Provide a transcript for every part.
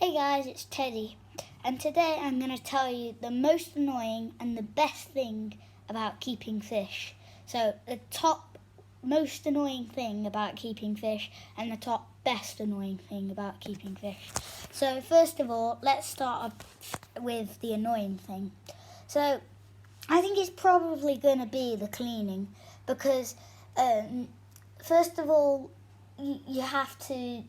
Hey guys, it's Teddy, and today I'm going to tell you the most annoying and the best thing about keeping fish. So the top most annoying thing about keeping fish and the top best annoying thing about keeping fish. So first of all, let's start off with the annoying thing. So I think it's probably going to be the cleaning because first of all, you have to.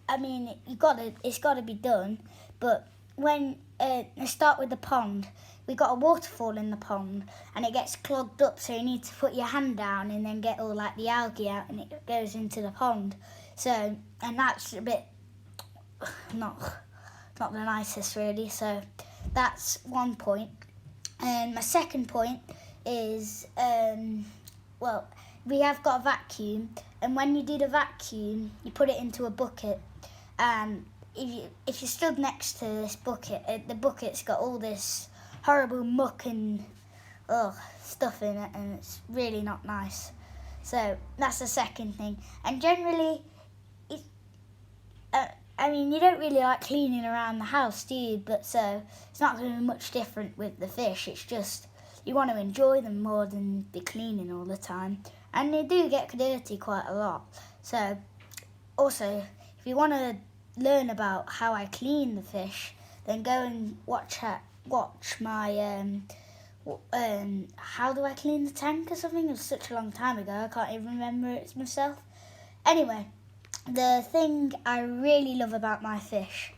It's got to be done. But when I start with the pond, we got a waterfall in the pond, and it gets clogged up. So you need to put your hand down and then get all like the algae out, and it goes into the pond. So and that's a bit not the nicest really. So that's one point. And my second point is we have got a vacuum, and when you do the vacuum, you put it into a bucket. If you stood next to this bucket, the bucket's got all this horrible muck and stuff in it, and it's really not nice. So that's the second thing. And generally, you don't really like cleaning around the house, do you? But so it's not going to be much different with the fish. It's just you want to enjoy them more than be cleaning all the time. And they do get dirty quite a lot. So also, if you want to learn about how I clean the fish, then go and watch my how do I clean the tank or something. It was such a long time ago, I can't even remember it myself. Anyway, the thing I really love about my fish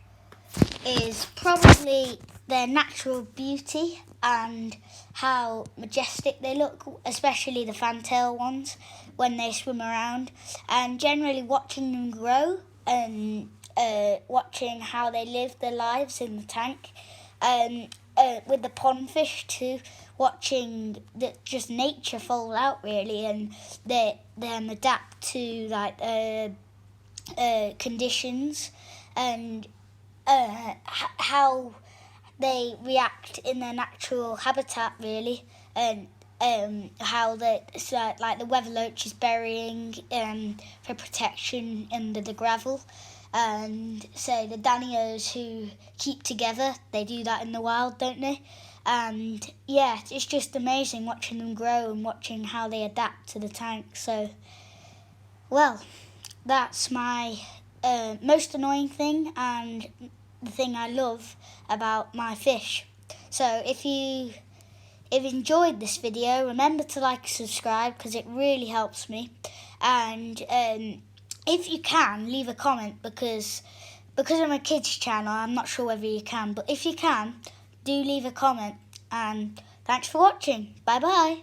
is probably their natural beauty and how majestic they look, especially the fantail ones when they swim around, and generally watching them grow and watching how they live their lives in the tank, with the pond fish too, watching just nature fold out really, and they then adapt to like conditions, and how they react in their natural habitat really, and how like the weather loach is burying for protection under the gravel, and so the danios who keep together, they do that in the wild, don't they? And yeah, it's just amazing watching them grow and watching how they adapt to the tank. So that's my most annoying thing and the thing I love about my fish. So if you enjoyed this video, remember to like and subscribe because it really helps me. And if you can, leave a comment because I'm a kids channel, I'm not sure whether you can, but if you can, do leave a comment. And thanks for watching. Bye bye.